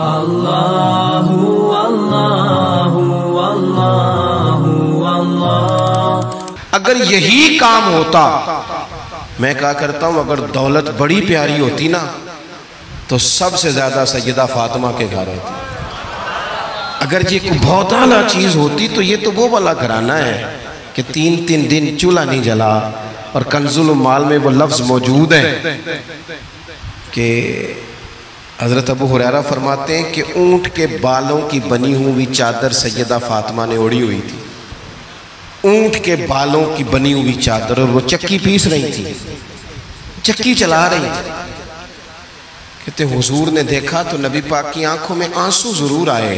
अल्लाहु अल्लाहु अल्लाहु अल्लाह। अगर यही काम होता, मैं क्या करता हूं, अगर दौलत बड़ी प्यारी होती ना तो सबसे ज्यादा सैयदा फातिमा के घर होती। अगर ये कोई बहुत आला चीज होती तो ये तो वो वाला घराना है कि 3-3 दिन चूल्हा नहीं जला। और कंजुल माल में वो लफ्ज मौजूद है कि हजरत अबू हुरैरा फरमाते हैं कि ऊंट के बालों की बनी हुई चादर सैयदा फातिमा ने ओढ़ी हुई थी। ऊंट के बालों की बनी हुई चादर, और वो चक्की पीस रही थी, चक्की चला रही थी। कहते हुजूर ने देखा तो नबी पाक की आंखों में आंसू जरूर आए।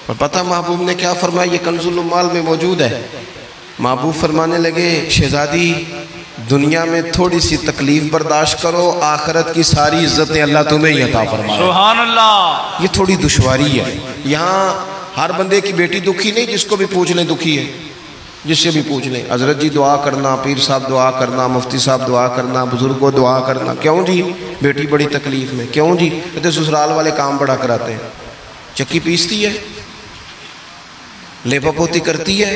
और पता महबूब ने क्या फरमाया, ये कंजुल माल में मौजूद है। महबूब फरमाने लगे, शहजादी दुनिया में थोड़ी सी तकलीफ बर्दाश्त करो, आखिरत की सारी इज्जतें अल्लाह तुम्हें ही अता फरमाए। सुभान अल्लाह। ये थोड़ी दुश्वारी है। यहाँ हर बंदे की बेटी दुखी नहीं, जिसको भी पूछ लें दुखी है, जिससे भी पूछ लें। हजरत जी दुआ करना, पीर साहब दुआ करना, मुफ्ती साहब दुआ करना, बुजुर्ग को दुआ करना। क्यों जी? बेटी बड़ी तकलीफ में। क्यों जी? कहते ससुराल वाले काम बड़ा कराते हैं, चक्की पीसती है, लेपा पोती करती है,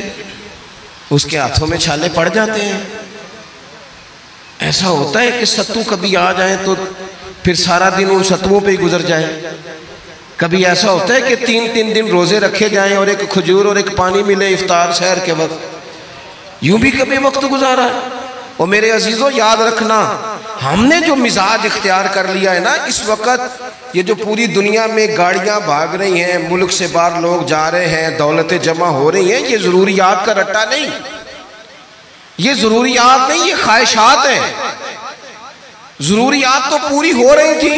उसके हाथों में छाले पड़ जाते हैं। ऐसा होता है कि सत्तू कभी आ जाए तो फिर सारा दिन उन सत्तुओं पे ही गुजर जाए। कभी ऐसा होता है कि 3-3 दिन रोजे रखे जाएं और एक खजूर और एक पानी मिले इफ्तार शहर के वक्त। यूं भी कभी वक्त गुजारा है। और मेरे अजीजों याद रखना, हमने जो मिजाज इख्तियार कर लिया है ना इस वक्त, ये जो पूरी दुनिया में गाड़ियां भाग रही हैं, मुल्क से बाहर लोग जा रहे हैं, दौलतें जमा हो रही हैं, ये जरूरियात का रट्टा नहीं, ये जरूरियात नहीं, ये ख्वाहिशात है। जरूरियात तो पूरी हो रही थी,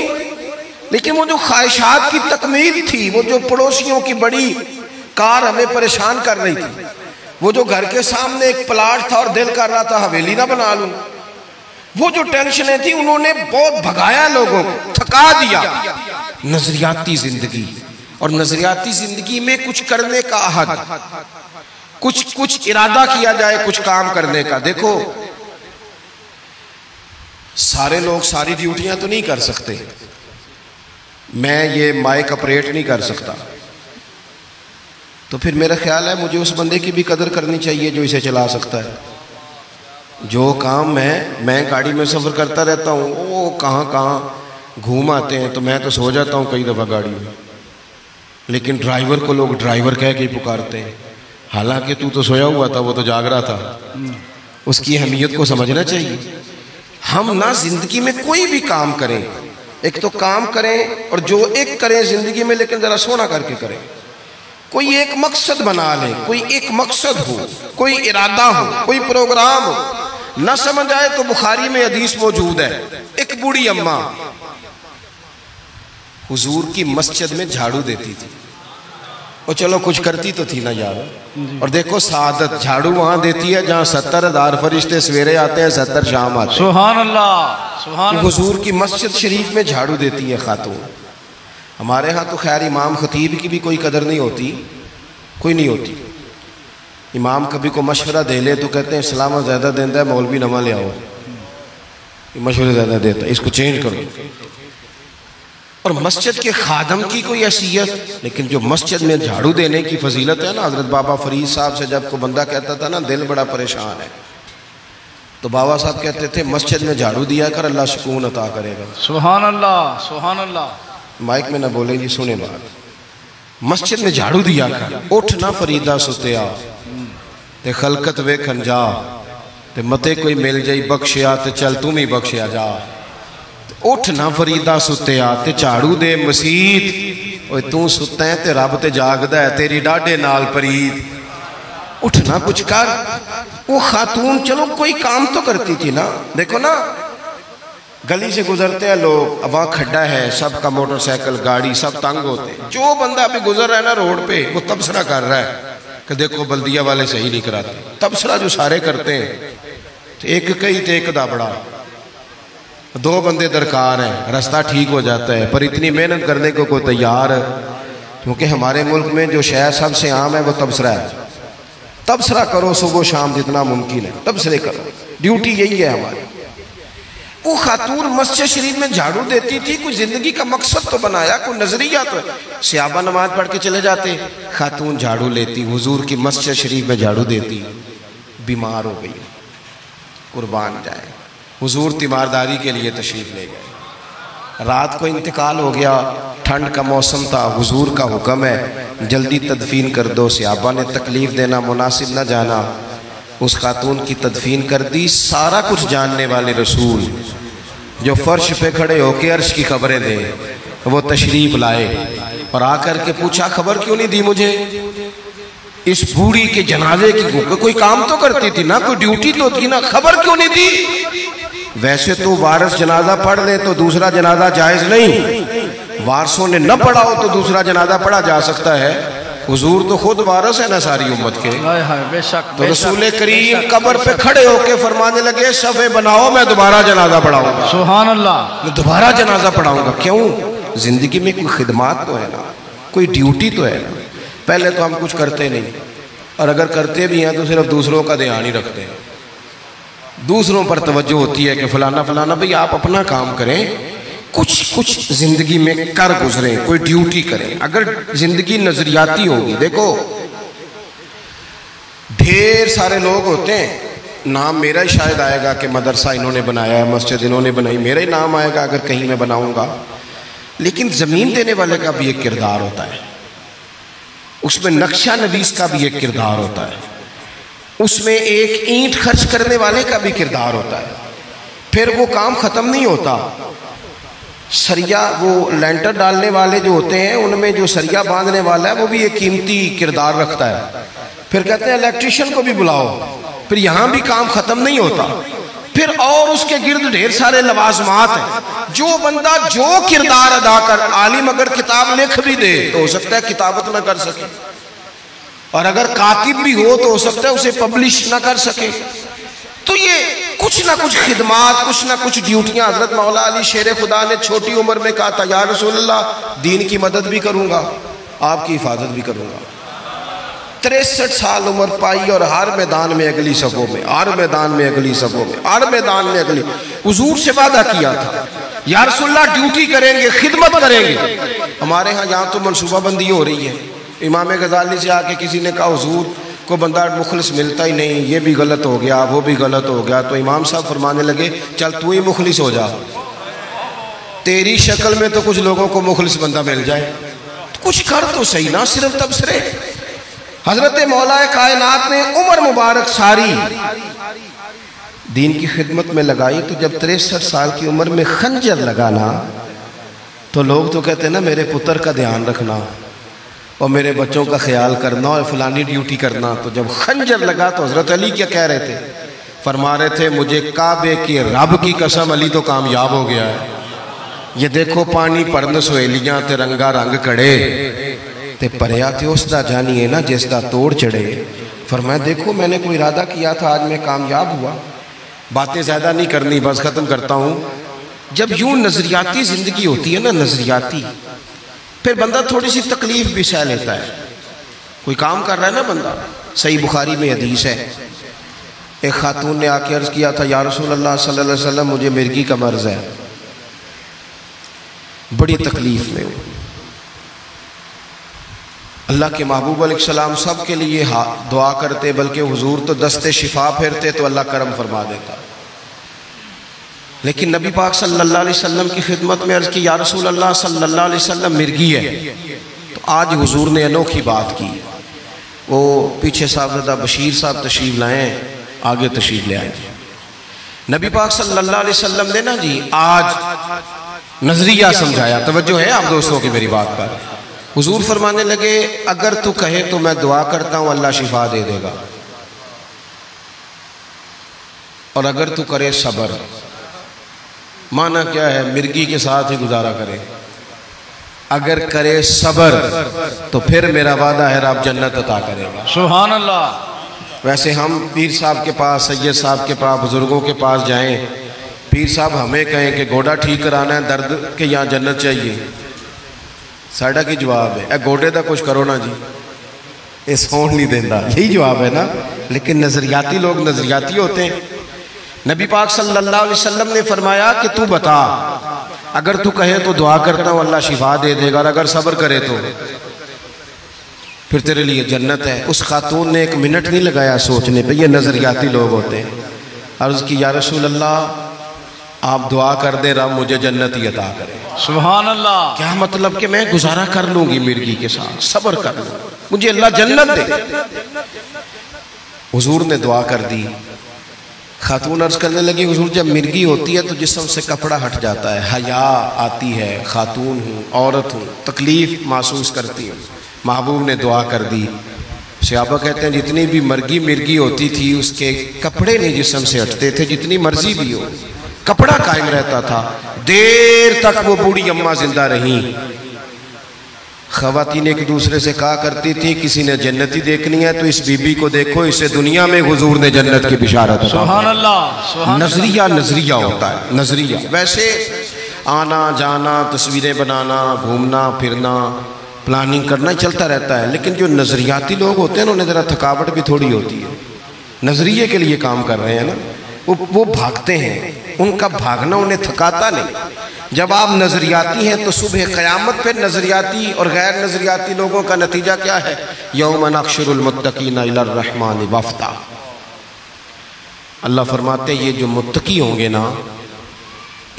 लेकिन वो जो ख्वाहिशात की तकमील थी, वो जो पड़ोसियों की बड़ी कार हमें परेशान कर रही थी, वो जो घर के सामने एक प्लाट था और दिल कर रहा था हवेली ना बना लूं, वो जो टेंशनें थी, उन्होंने बहुत भगाया लोगों को, थका दिया। नजरियाती जिंदगी, और नजरियाती जिंदगी में कुछ करने का अहद, कुछ इरादा किया जाए कुछ काम करने का। देखो सारे लोग सारी ड्यूटियां तो नहीं कर सकते। मैं ये माइक ऑपरेट नहीं कर सकता, तो फिर मेरा ख्याल है मुझे उस बंदे की भी कदर करनी चाहिए जो इसे चला सकता है। जो काम मैं गाड़ी में सफ़र करता रहता हूँ, वो कहाँ घूम आते हैं, तो मैं तो सो जाता हूँ कई दफ़ा गाड़ी में, लेकिन ड्राइवर को लोग ड्राइवर कह के पुकारते हैं। हालांकि तू तो सोया हुआ था, वो तो जाग रहा था। उसकी अहमियत को समझना चाहिए। हम ना जिंदगी में कोई भी काम करें, एक तो काम करें, और जो एक करें जिंदगी में, लेकिन ज़रा सोना करके करें। कोई एक मकसद बना ले, कोई एक मकसद हो, कोई इरादा हो, कोई प्रोग्राम हो। न समझ आए तो बुखारी में हदीस मौजूद है, एक बूढ़ी अम्मा हुजूर की मस्जिद में झाड़ू देती थी। और चलो कुछ करती तो थी ना यार। और देखो सादत, झाड़ू वहां देती है जहां 70,000 फरिश्ते सवेरे आते हैं, 70 शाम आते हैं। सुभान अल्लाह, सुभान अल्लाह। हुजूर की मस्जिद शरीफ में झाड़ू देती है खातून। हमारे यहाँ तो खैर इमाम खतीब की भी कोई कदर नहीं होती, कोई नहीं होती। इमाम कभी को मशवरा दे ले तो कहते हैं सलाम ज़्यादा देता है, मौलवी नवा ले आओ, मशवरे ज़्यादा देता है, इसको चेंज करो। और मस्जिद के खादम की कोई हैसियत, लेकिन जो मस्जिद में झाड़ू देने की फजीलत है ना, हजरत बाबा फरीद साहब से जब को बंदा कहता था ना दिल बड़ा परेशान है, तो बाबा साहब कहते थे मस्जिद में झाड़ू दिया कर, अल्लाह सुकून अता करेगा। सुभान अल्लाह, सुभान अल्लाह। माइक में ना बोले जी, सुने बात। मस्जिद में झाड़ू दिया कर, उठ ना फरीदा सुतिया ते खलकत वेखन जा, ते मते कोई मिल जाई बख्शिया ते चल तू ही बख्शिया जा। उठ ना फरीदा सुतिया ते झाड़ू दे मसीत, ओए तू सुता है ते रब ते जागदा है, तेरी डाढे नाल परीत। उठ ना कुछ कर। वो खातून चलो कोई काम तो करती थी ना। देखो ना गली से गुजरते हैं लोग, अब वहाँ खड्डा है, सबका मोटरसाइकिल गाड़ी सब तंग होते हैं। जो बंदा अभी गुजर रहा है ना रोड पे, वो तबसरा कर रहा है कि देखो बल्दिया वाले सही नहीं कराते। तबसरा जो सारे करते हैं, तो एक कई तो एक दा बड़ा, 2 बंदे दरकार हैं, रास्ता ठीक हो जाता है। पर इतनी मेहनत करने को कोई तैयार, क्योंकि हमारे मुल्क में जो शहर सबसे आम है वो तबसरा है। तबसरा करो सुबह शाम जितना मुमकिन है, तबसरे करो, ड्यूटी यही है हमारी। वो खातून मस्जिद शरीफ में झाड़ू देती थी, कोई जिंदगी का मकसद तो बनाया, कोई नजरिया तो है। सहाबा नमाज पढ़ के चले जाते, खातून झाड़ू लेती, हुजूर की मस्जिद शरीफ में झाड़ू देती, बीमार हो गई, कुर्बान जाए, हुजूर तीमारदारी के लिए तशरीफ ले गए। रात को इंतकाल हो गया, ठंड का मौसम था, हुजूर का हुक्म है जल्दी तदफीन कर दो। सहाबा ने तकलीफ देना मुनासिब न जाना, उस खातून की तदफीन कर दी। सारा कुछ जानने वाले रसूल जो फर्श पे खड़े होके अर्श की खबरें दे, वो तशरीफ लाए और आकर के पूछा खबर क्यों नहीं दी मुझे? इस बूढ़ी के जनाजे की कोई काम तो करती थी ना, कोई ड्यूटी तो थी ना, खबर क्यों नहीं दी? वैसे तो वारिस जनाजा पढ़ ले तो दूसरा जनाजा जायज नहीं, वारसों ने न पढ़ा हो तो दूसरा जनाजा पढ़ा जा सकता है। हुजूर तो खुद वारिस है ना सारी उम्मत के। बेशक, तो रसूल करीम कब्र पे खड़े होके फरमाने लगे सफ़े बनाओ, मैं दोबारा जनाजा पढ़ाऊंगा। सुभान अल्लाह, मैं दोबारा जनाजा पढ़ाऊंगा। क्यों? जिंदगी में कोई खिदमत तो है ना, कोई ड्यूटी तो है ना। पहले तो हम कुछ करते नहीं, और अगर करते भी हैं तो सिर्फ दूसरों का ध्यान ही रखते हैं, दूसरों पर तवज्जो होती है कि फलाना फलाना। भाई आप अपना काम करें, कुछ जिंदगी में कर गुजरें, कोई ड्यूटी करें। अगर जिंदगी नजरियाती होगी, देखो ढेर सारे लोग होते हैं, नाम मेरा ही शायद आएगा कि मदरसा इन्होंने बनाया है, मस्जिद इन्होंने बनाई, मेरा ही नाम आएगा अगर कहीं मैं बनाऊंगा। लेकिन जमीन देने वाले का भी एक किरदार होता है, उसमें नक्शा नवीस का भी एक किरदार होता है, उसमें एक ईंट खर्च करने वाले का भी किरदार होता है। फिर वो काम खत्म नहीं होता। सरिया, वो लेंटर डालने वाले जो होते हैं, उनमें जो सरिया बांधने वाला है वो भी एक कीमती किरदार रखता है। फिर कहते हैं इलेक्ट्रिशियन को भी बुलाओ, फिर यहाँ भी काम खत्म नहीं होता। फिर और उसके गिर्द ढेर सारे लवाजमात हैं। जो बंदा जो किरदार अदा कर, आलिम अगर किताब लिख भी दे तो हो सकता है किताबत ना कर सके, और अगर कातिब भी हो तो हो सकता है उसे पब्लिश ना कर सके। तो ये कुछ ना कुछ खिदमात, कुछ ना कुछ ड्यूटियां। हजरत मौला अली शेर खुदा ने छोटी उम्र में कहा था, या रसूलल्लाह दीन की मदद भी करूंगा, आपकी हिफाजत भी करूंगा। 63 साल उम्र पाई और हर मैदान में अगली सफों में, हर मैदान में अगली सफों में, हर मैदान में अगली। हुजूर से वादा किया था, या रसूलल्लाह ड्यूटी करेंगे, खिदमत करेंगे। हमारे यहाँ तो मनसूबाबंदी हो रही है। इमाम गजाली से आके किसी ने कहा हुजूर को बंदा मुखलिस मिलता ही नहीं, ये भी गलत हो गया, वो भी गलत हो गया। तो इमाम साहब फरमाने लगे चल तू ही मुखलिस हो जा, तेरी शक्ल में तो कुछ लोगों को मुखलिस बंदा मिल जाए, तो कुछ कर तो सही ना, सिर्फ तबसरे। हजरत मौला कायनात ने उम्र मुबारक सारी दीन की खिदमत में लगाई। तो जब 63 साल की उम्र में खंजर लगाना, तो लोग तो कहते हैं ना मेरे पुत्र का ध्यान रखना और मेरे बच्चों का ख्याल करना और फलानी ड्यूटी करना। तो जब खंजर लगा तो हजरत अली क्या कह रहे थे? फरमा रहे थे मुझे काबे की रब की कसम, अली तो कामयाब हो गया है। ये देखो पानी परन सहेलियां ते रंगा रंग कड़े ते परया थे उसदा जानिए ना जिसदा तोड़ चढ़े। फरमाया देखो मैंने कोई इरादा किया था, आज मैं कामयाब हुआ। बातें ज़्यादा नहीं करनी, बस ख़त्म करता हूँ। जब यूँ नज़रियाती ज़िंदगी होती है ना, नज़रियाती, फिर बंदा थोड़ी सी तकलीफ भी सह लेता है। कोई काम कर रहा है ना बंदा, सही बुखारी में हदीस है, एक खातून ने आके अर्ज़ किया था या रसूल अल्लाह सल्लल्लाहु अलैहि वसल्लम मुझे मिर्गी का मर्ज़ है, बड़ी तकलीफ में हूँ। अल्लाह के महबूब अलैहिस्सलाम सब के लिए दुआ करते, बल्कि हुजूर तो दस्ते शिफा फेरते तो अल्लाह करम फरमा देता। लेकिन नबी पाक सल्लल्लाहु अलैहि वसल्लम की खिदमत में अर्ज़ की या रसूल अल्लाह सल्लल्लाहु अलैहि वसल्लम मिर्गी है। तो आज हुजूर ने अनोखी बात की। वो पीछे साहबज़ादा बशीर साहब तशरीफ़ लाए, आगे तशरीफ़ ले आए। नबी पाक सल्लल्लाहु अलैहि वसल्लम ने ना जी आज नज़रिया समझाया। तवज्जो है आप दोस्तों की मेरी बात पर? हुजूर फरमाने लगे अगर तू कहे तो मैं दुआ करता हूँ अल्लाह शिफा दे देगा, और अगर तू करे सब्र। माना क्या है? मिर्गी के साथ ही गुजारा करे। अगर करे सब्र तो फिर मेरा वादा है रब जन्नत अता करेगा। सुभान अल्लाह। वैसे हम पीर साहब के पास, सैयद साहब के पास, बुजुर्गों के पास जाएं, पीर साहब हमें कहें कि गोडा ठीक कराना है दर्द के यहाँ जन्नत चाहिए, साढ़ा की जवाब है गोडे का कुछ करो ना जी, ये सौन नहीं देता, यही जवाब है ना। लेकिन नज़रियाती लोग नज़रियाती होते हैं। नबी पाक सल्लल्लाहु अलैहि वसल्लम ने फरमाया कि तू बता, अगर तू कहे तो दुआ करता हूँ अल्लाह शिफा दे देगा, और अगर सब्र करे तो फिर तेरे लिए जन्नत है। उस खातून ने एक मिनट नहीं लगाया सोचने पे, ये नजरियाती लोग होते हैं। अर्ज़ की या रसूल अल्लाह, आप दुआ कर दे रब मुझे जन्नत ही अता करे। सुभान अल्लाह। क्या मतलब कि मैं गुजारा कर लूंगी मिर्गी के साथ, सब्र कर लूँ, मुझे अल्लाह जन्नत दे। हुजूर ने दुआ कर दी। खातून अर्ज करने लगी, हुजूर जब मिर्गी होती है तो जिस्म से कपड़ा हट जाता है, हया आती है, खातून हूँ, औरत हूँ, तकलीफ महसूस करती हूँ। महबूब ने दुआ कर दी। सहाबा कहते हैं जितनी भी मिर्गी होती थी उसके कपड़े नहीं जिस्म से हटते थे, जितनी मर्जी भी हो कपड़ा कायम रहता था। देर तक वो बूढ़ी अम्मा जिंदा रही। ख़वातीन एक दूसरे से कहा करती थी, किसी ने जन्नती देखनी है तो इस बीबी को देखो, इसे दुनिया में हुजूर ने जन्नत की बिशारत। सुभान अल्लाह। नजरिया होता है, नजरिया। वैसे आना जाना, तस्वीरें बनाना, घूमना फिरना, प्लानिंग करना चलता रहता है, लेकिन जो नजरियाती लोग होते हैं ना उन्हें ज़रा थकावट भी थोड़ी होती है। नजरिए के लिए काम कर रहे हैं ना, वो भागते हैं, उनका भागना उन्हें थकाता नहीं। जब आप नजरियाती हैं तो सुबह क़यामत पे नजरियाती और गैर नजरियाती लोगों का नतीजा क्या है? यौम नहशुरुल मुत्तकीना इलर रहमान वफ़दा। अल्लाह फरमाते हैं ये जो मुत्तकी होंगे ना,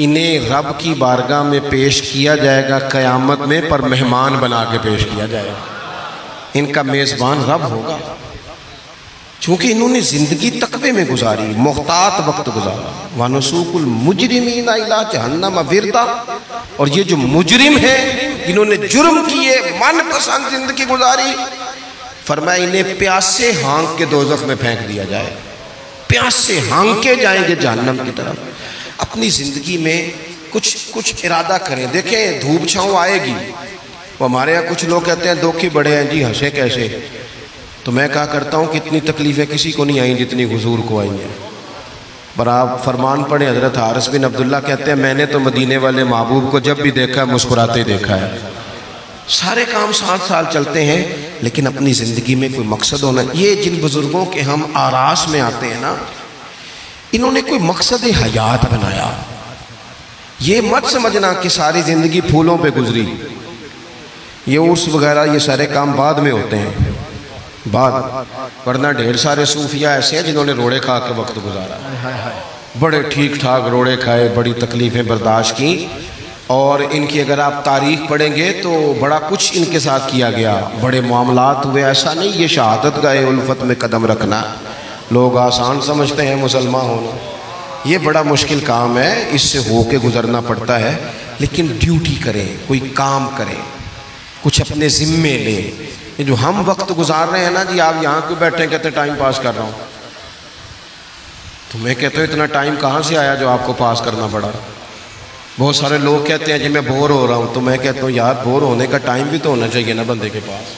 इन्हें रब की बारगाह में पेश किया जाएगा क़यामत में, पर मेहमान बना के पेश किया जाएगा। इनका मेज़बान रब होगा, चूँकि इन्होंने ज़िंदगी तकवे में गुजारी, मुख्तात वक्त गुजारा। वनुसूकुल मुजरिमीना इला जहन्नम विरदा। और ये जो मुजरिम है, इन्होंने जुर्म किए, मनपसंद जिंदगी गुजारी, फरमाया इन्हें प्यासे हाँक के दोज़ख में फेंक दिया जाए। प्यासे हाँके जाएंगे जहन्नम की तरफ। अपनी ज़िंदगी में कुछ इरादा करें। देखें धूप छाँव आएगी। वो हमारे यहाँ कुछ लोग कहते हैं दुख ही बड़े हैं जी, हंसे कैसे। तो मैं कहा करता हूँ कि इतनी तकलीफ़ें किसी को नहीं आई जितनी हुजूर को आई हैं। पर आप फरमान पढ़े, हज़रत हारिस बिन अब्दुल्ला कहते हैं मैंने तो मदीने वाले महबूब को जब भी देखा है मुस्कुराते देखा है। सारे काम 7 साल चलते हैं, लेकिन अपनी ज़िंदगी में कोई मकसद होना। ये जिन बुज़ुर्गों के हम आरास में आते हैं ना, इन्होंने कोई मकसद हयात बनाया। ये मत समझना कि सारी ज़िंदगी फूलों पे गुजरी। ये उर्स वगैरह ये सारे काम बाद में होते हैं, बाद। वरना ढेर सारे सूफिया ऐसे हैं जिन्होंने रोड़े खा के वक्त गुजारा, बड़े ठीक ठाक रोड़े खाए, बड़ी तकलीफ़ें बर्दाश्त की। और इनकी अगर आप तारीख़ पढ़ेंगे तो बड़ा कुछ इनके साथ किया गया, बड़े मामलात हुए। ऐसा नहीं ये शहादत गए उल्फत में कदम रखना लोग आसान समझते हैं मुसलमान होना, ये बड़ा मुश्किल काम है, इससे हो के गुजरना पड़ता है। लेकिन ड्यूटी करें, कोई काम करें, कुछ अपने ज़िम्मे लें। ये जो हम वक्त गुजार रहे हैं ना जी, आप यहाँ क्यों बैठे कहते टाइम पास कर रहा हूँ, तो मैं कहता हूँ इतना टाइम कहाँ से आया जो आपको पास करना पड़ा। बहुत सारे लोग कहते हैं जी मैं बोर हो रहा हूँ, तो मैं कहता हूँ यार बोर होने का टाइम भी तो होना चाहिए ना बंदे के पास।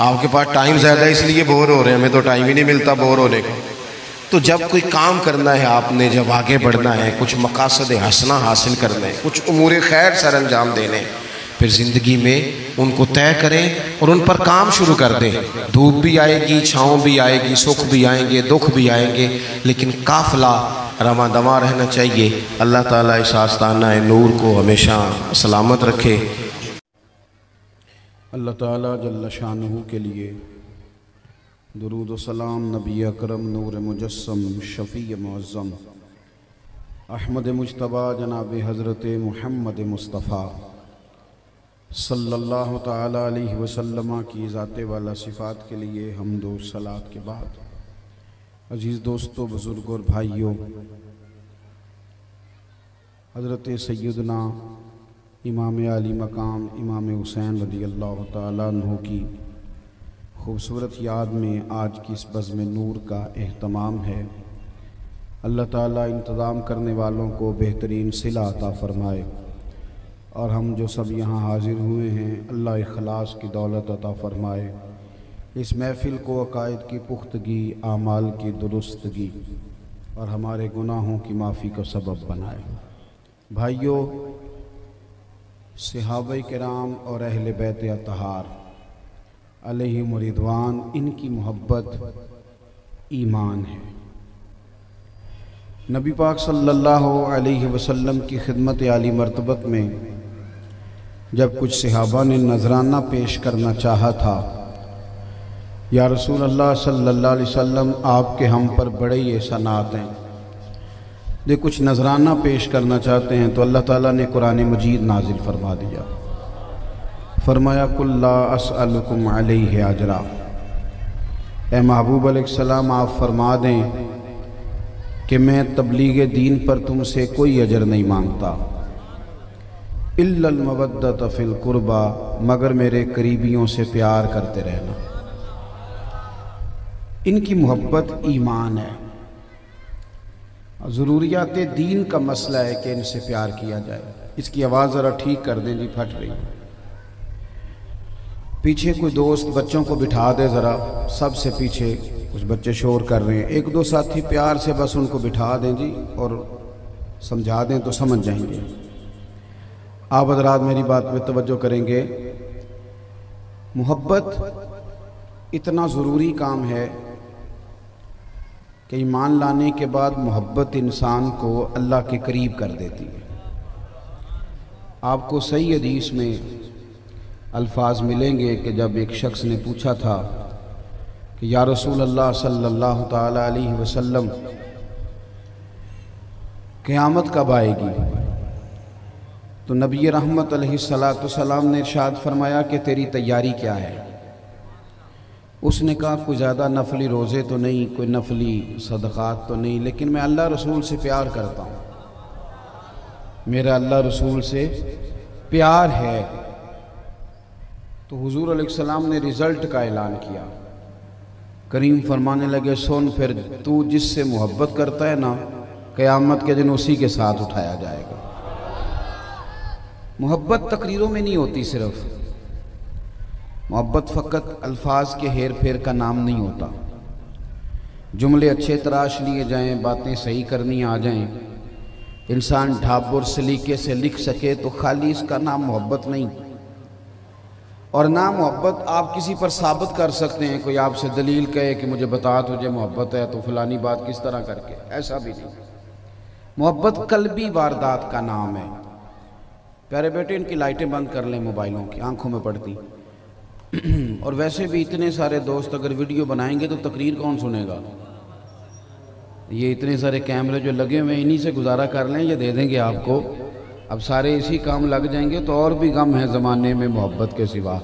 आपके पास टाइम ज़्यादा है इसलिए बोर हो रहे हैं, हमें तो टाइम ही नहीं मिलता बोर होने का। तो जब कोई काम करना है आपने, जब आगे बढ़ना है, कुछ मकासद हसना हासिल करना है, कुछ उमूर खैर सर अंजाम देने, फिर ज़िंदगी में उनको तय करें और उन पर काम शुरू कर दें। धूप भी आएगी, छाँव भी आएगी, सुख भी आएंगे, दुख भी आएंगे, लेकिन काफ़िला रवां दवा रहना चाहिए। अल्लाह ताला इस आस्ताना नूर को हमेशा सलामत रखे। अल्लाह ताला जल्ल शानुहु के लिए दुरूद व सलाम नबी अकरम नूर मुजस्सम शफ़ी मुअज़्ज़म अहमद मुज्तबा जनाब हज़रत मुहम्मद मुस्तफ़ा सल्लल्लाहु ताला अलैहि वसल्लम की ज़ाते वाला सिफ़ात के लिए हम्द व सलात के बाद, अज़ीज़ दोस्तों, बुज़ुर्गों और भाइयों, हज़रत सैयदना इमाम आली मकाम इमाम हुसैन रज़ियल्लाहु ताला अन्हु की खूबसूरत याद में आज की इस बज़्म नूर का एहतमाम है। अल्लाह ताला इंतज़ाम करने वालों को बेहतरीन सिला अता फ़रमाए और हम जो सब यहाँ हाज़िर हुए हैं अल्लाह इखलास की दौलत अता फ़रमाए। इस महफ़िल को अक़ायद की पुख्तगी, आमाल की दुरुस्तगी और हमारे गुनाहों की माफ़ी का सबब बनाए। भाइयों, सहाबा किराम और अहले बैत अतहार अलैहिम रिदवान, इनकी मोहब्बत ईमान है। नबी पाक सल्लल्लाहु अलैहि वसल्लम की खिदमत आली मर्तबत में जब कुछ सहाबा ने नजराना पेश करना चाहा था, या रसूल अल्लाह सल्लल्लाहु अलैहि वसल्लम आपके हम पर बड़े ही एहसानात हैं, जो कुछ नजराना पेश करना चाहते हैं तो अल्लाह ताला ने कुरान मजीद नाजिल फरमा दिया। फरमाया कुल्ला अस्अलुकुम अलैहि अजरा, ए महबूब अलैहिस्सलाम आप फरमा दें कि मैं तबलीग दीन पर तुमसे कोई अजर नहीं मांगता, इल्लल मवद्दत फिल कुर्बा, मगर मेरे करीबियों से प्यार करते रहना। इनकी मोहब्बत ईमान है, ज़रूरियात दीन का मसला है कि इनसे प्यार किया जाए। इसकी आवाज़ ज़रा ठीक कर दें जी, फट रही है। पीछे कोई दोस्त बच्चों को बिठा दे ज़रा, सबसे पीछे कुछ बच्चे शोर कर रहे हैं। एक दो साथी प्यार से बस उनको बिठा दें जी और समझा दें तो समझ जाएंगे। आप हज़रात मेरी बात पे तवज्जो करेंगे। मोहब्बत इतना ज़रूरी काम है कि ईमान लाने के बाद मोहब्बत इंसान को अल्लाह के करीब कर देती है। आपको सही हदीस में अल्फाज मिलेंगे कि जब एक शख्स ने पूछा था कि या रसूल अल्लाह सल्लल्लाहु ताला अलैहि वसल्लम, क़यामत कब आएगी? तो नबी रहमत अलैहिस्सलातु वस्सलाम ने इरशाद फरमाया कि तेरी तैयारी क्या है? उसने कहा कोई ज़्यादा नफली रोज़े तो नहीं, कोई नफली सदक़ात तो नहीं, लेकिन मैं अल्लाह रसूल से प्यार करता हूँ, मेरा अल्लाह रसूल से प्यार है। तो हुजूर अलैहिस्सलाम ने रिज़ल्ट का ऐलान किया। करीम फरमाने लगे, सुन फिर तू जिससे मोहब्बत करता है ना, क़यामत के दिन उसी के साथ उठाया जाएगा। मोहब्बत तकरीरों में नहीं होती, सिर्फ मोहब्बत फ़कत अल्फाज के हेर फेर का नाम नहीं होता। जुमले अच्छे तराश लिए जाएं, बातें सही करनी आ जाएं, इंसान ढाबुर सलीके से लिख सके तो खाली इसका नाम मोहब्बत नहीं। और ना मोहब्बत आप किसी पर साबित कर सकते हैं, कोई आपसे दलील कहे कि मुझे बता तुझे मोहब्बत है तो फलानी बात किस तरह करके, ऐसा भी नहीं। मोहब्बत कल्बी वारदात का नाम है। प्यारे बेटे इनकी लाइटें बंद कर लें, मोबाइलों की आंखों में पड़ती। और वैसे भी इतने सारे दोस्त अगर वीडियो बनाएंगे तो तकरीर कौन सुनेगा? ये इतने सारे कैमरे जो लगे हुए हैं, इन्हीं से गुजारा कर लें, ये दे देंगे आपको। अब सारे इसी काम लग जाएंगे तो और भी गम है ज़माने में मोहब्बत के सिवा।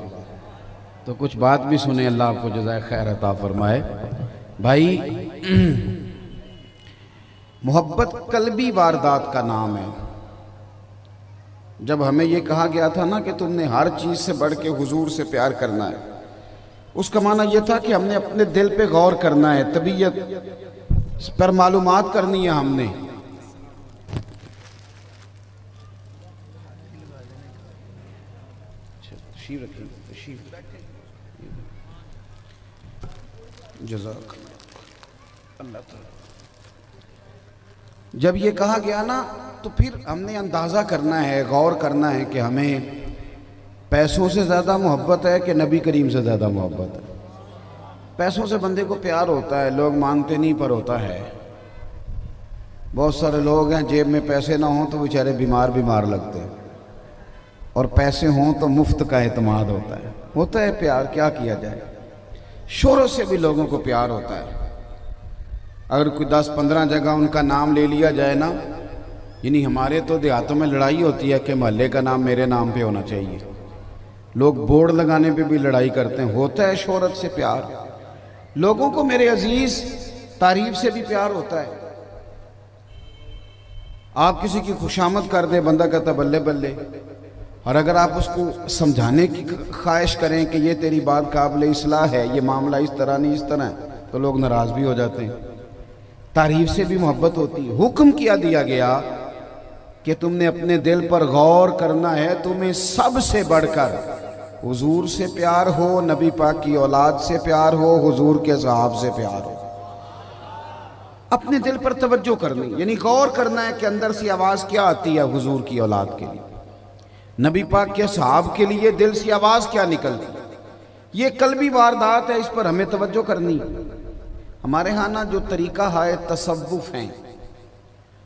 तो कुछ बात भी सुने, अल्लाह आपको जज़ाए खैर अता फरमाए। भाई मोहब्बत कल्बी वारदात का नाम है। जब हमें यह कहा गया था ना कि तुमने हर चीज़ से बढ़ के हुजूर से प्यार करना है, उसका माना यह था कि हमने अपने दिल पे गौर करना है, तबीयत पर मालूमात करनी है हमने। जज़ाक अल्लाह ताला। जब ये कहा गया ना तो फिर हमने अंदाज़ा करना है, गौर करना है कि हमें पैसों से ज़्यादा मोहब्बत है कि नबी करीम से ज़्यादा मोहब्बत है। पैसों से बंदे को प्यार होता है, लोग मानते नहीं पर होता है। बहुत सारे लोग हैं जेब में पैसे ना हों तो बेचारे बीमार लगते हैं, और पैसे हों तो मुफ्त का एतमाद होता है प्यार, क्या किया जाए। शोहरत से भी लोगों को प्यार होता है। अगर कोई 10-15 जगह उनका नाम ले लिया जाए ना, यानी हमारे तो देहातों में लड़ाई होती है कि मोहल्ले का नाम मेरे नाम पे होना चाहिए, लोग बोर्ड लगाने पे भी लड़ाई करते हैं। होता है शोहरत से प्यार। लोगों को मेरे अजीज तारीफ से भी प्यार होता है। आप किसी की खुशामद कर दे, बंदा कहता बल्ले बल्ले, और अगर आप उसको समझाने की ख्वाहिश करें कि ये तेरी बात काबिल इस्लाह है, ये मामला इस तरह नहीं इस तरह है, तो लोग नाराज भी हो जाते हैं। तारीफ से भी मोहब्बत होती है। हुक्म किया दिया गया कि तुमने अपने दिल पर गौर करना है, तुम्हें सबसे बढ़कर हुजूर से प्यार हो, नबी पाक की औलाद से प्यार हो, हुजूर के सहाब से प्यार हो। अपने दिल पर तवज्जो करनी, यानी गौर करना है कि अंदर से आवाज़ क्या आती है हुजूर की औलाद के लिए, नबी पाक के सहाब के लिए दिल से आवाज़ क्या निकलती है। ये कल्बी वारदात है, इस पर हमें तवज्जो करनी। हमारे यहाँ ना जो तरीका है तसव्वुफ हैं,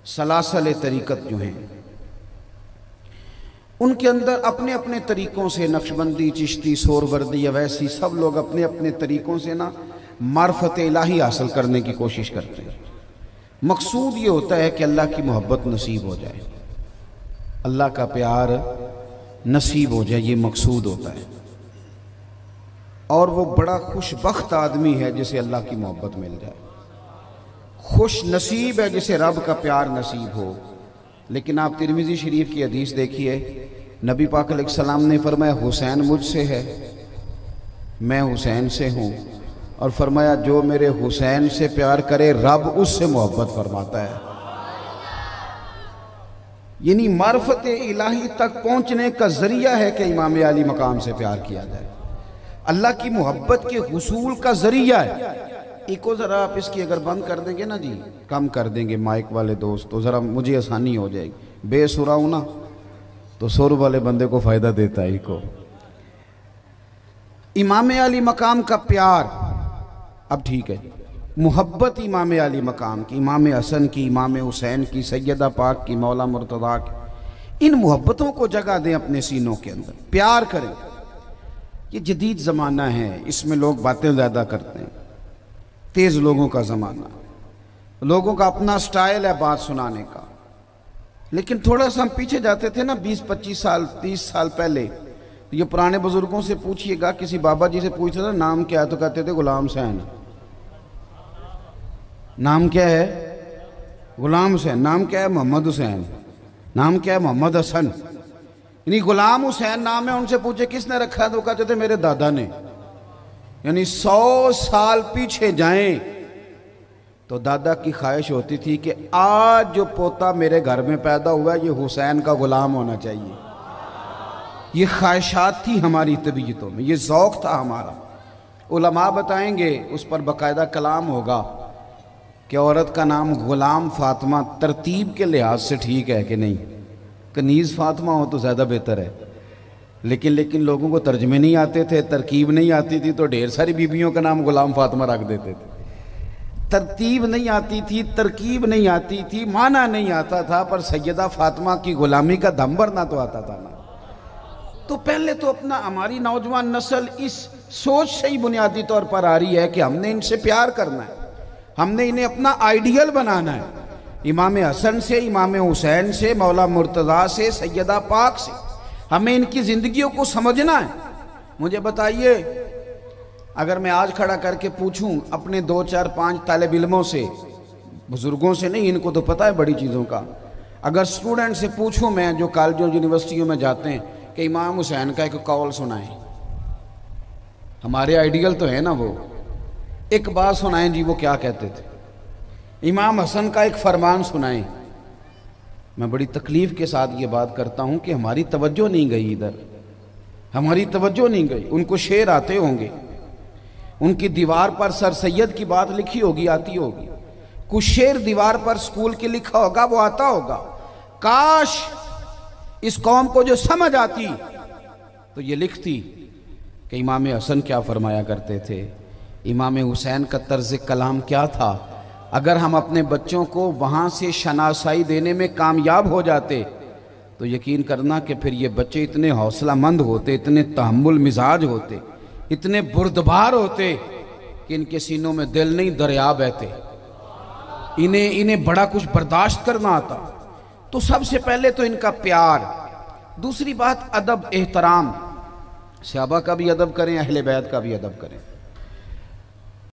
सलासल तरीक़त जो हैं उनके अंदर अपने अपने तरीक़ों से, नक्शबंदी, चिश्ती, सोहरवर्दी, अवैसी, सब लोग अपने अपने तरीक़ों से ना मार्फत इलाही हासिल करने की कोशिश करते हैं। मकसूद ये होता है कि अल्लाह की मोहब्बत नसीब हो जाए, अल्लाह का प्यार नसीब हो जाए, ये मकसूद होता है। और वो बड़ा खुशबख्त आदमी है जिसे अल्लाह की मोहब्बत मिल जाए, खुश नसीब है जिसे रब का प्यार नसीब हो। लेकिन आप तिरमिज़ी शरीफ की हदीस देखिए, नबी पाक अलैहिस्सलाम ने फरमाया हुसैन मुझसे है, मैं हुसैन से हूँ, और फरमाया जो मेरे हुसैन से प्यार करे रब उससे मोहब्बत फरमाता है। यानी मार्फत इलाही तक पहुँचने का ज़रिया है कि इमाम अली मकाम से प्यार किया जाए, अल्लाह की मोहब्बत के हुसूल का ज़रिया है। इको ज़रा आप इसकी अगर बंद कर देंगे ना जी, कम कर देंगे माइक वाले दोस्त, तो ज़रा मुझे आसानी हो जाएगी। बेसुरा हूँ ना तो सुर वाले बंदे को फ़ायदा देता है इको। इमाम अली मकाम का प्यार, अब ठीक है, मोहब्बत इमाम अली मकाम की, इमाम हसन की, इमाम हुसैन की, सैयदा पाक की, मौला मुर्तज़ा की, इन मोहब्बतों को जगह दें अपने सीनों के अंदर, प्यार करें। ये जदीद ज़माना है, इसमें लोग बातें ज़्यादा करते हैं, तेज़ लोगों का ज़माना, लोगों का अपना स्टाइल है बात सुनाने का। लेकिन थोड़ा सा हम पीछे जाते थे ना, 20-25 साल 30 साल पहले, तो ये पुराने बुजुर्गों से पूछिएगा, किसी बाबा जी से पूछते थे नाम क्या है तो कहते थे गुलाम हुसैन। नाम क्या है? गुलाम हुसैन। नाम क्या है? मोहम्मद हुसैन। नाम क्या है? मोहम्मद हसन। यानी गुलाम हुसैन नाम है। उनसे पूछे किसने रखा है तो कहते थे मेरे दादा ने। यानी 100 साल पीछे जाएं तो दादा की ख्वाहिश होती थी कि आज जो पोता मेरे घर में पैदा हुआ है ये हुसैन का गुलाम होना चाहिए। ये ख्वाहिशात थी हमारी तबीयतों में, ये ज़ौक़ था हमारा। उलमा बताएंगे, उस पर बाकायदा कलाम होगा कि औरत का नाम गुलाम फातिमा तरतीब के लिहाज से ठीक है कि नहीं। कनीज़ फातिमा हो तो ज़्यादा बेहतर है, लेकिन लोगों को तर्जमे नहीं आते थे, तरकीब नहीं आती थी, तो ढेर सारी बीबियों का नाम गुलाम फातिमा रख देते थे। तरतीब नहीं आती थी, तरकीब नहीं आती थी, माना नहीं आता था, पर सैयदा फातिमा की गुलामी का दम भरना तो आता था ना। तो पहले तो अपना, हमारी नौजवान नस्ल इस सोच से ही बुनियादी तौर पर आ रही है कि हमने इनसे प्यार करना है, हमने इन्हें अपना आइडियल बनाना है। इमाम हसन से, इमाम हुसैन से, मौला मुर्तज़ा से, सैयदा पाक से हमें इनकी ज़िंदगियों को समझना है। मुझे बताइए, अगर मैं आज खड़ा करके पूछूं अपने 2, 4, 5 तालिब इल्मों से, बुज़ुर्गों से नहीं, इनको तो पता है बड़ी चीज़ों का, अगर स्टूडेंट से पूछूं मैं जो कॉलेजों यूनिवर्सिटियों में जाते हैं कि इमाम हुसैन का एक कौल सुनाएं, हमारे आइडियल तो है ना वो, एक बात सुनाएं जी, वो क्या कहते थे। इमाम हसन का एक फरमान सुनाएं। मैं बड़ी तकलीफ़ के साथ ये बात करता हूँ कि हमारी तवज्जो नहीं गई इधर, हमारी तवज्जो नहीं गई। उनको शेर आते होंगे, उनकी दीवार पर सर सैयद की बात लिखी होगी, आती होगी, कुछ शेर दीवार पर स्कूल के लिखा होगा, वो आता होगा। काश इस कौम को जो समझ आती तो ये लिखती कि इमाम हसन क्या फरमाया करते थे, इमाम हुसैन का तर्ज कलाम क्या था। अगर हम अपने बच्चों को वहाँ से शनासाई देने में कामयाब हो जाते तो यकीन करना कि फिर ये बच्चे इतने हौसलामंद होते, इतने तहम्मुल मिजाज होते, इतने बुर्दबार होते कि इनके सीनों में दिल नहीं दरिया बहते, इन्हें बड़ा कुछ बर्दाश्त करना आता। तो सबसे पहले तो इनका प्यार, दूसरी बात अदब एहतराम, सहाबा का भी अदब करें, अहले बैत का भी अदब करें।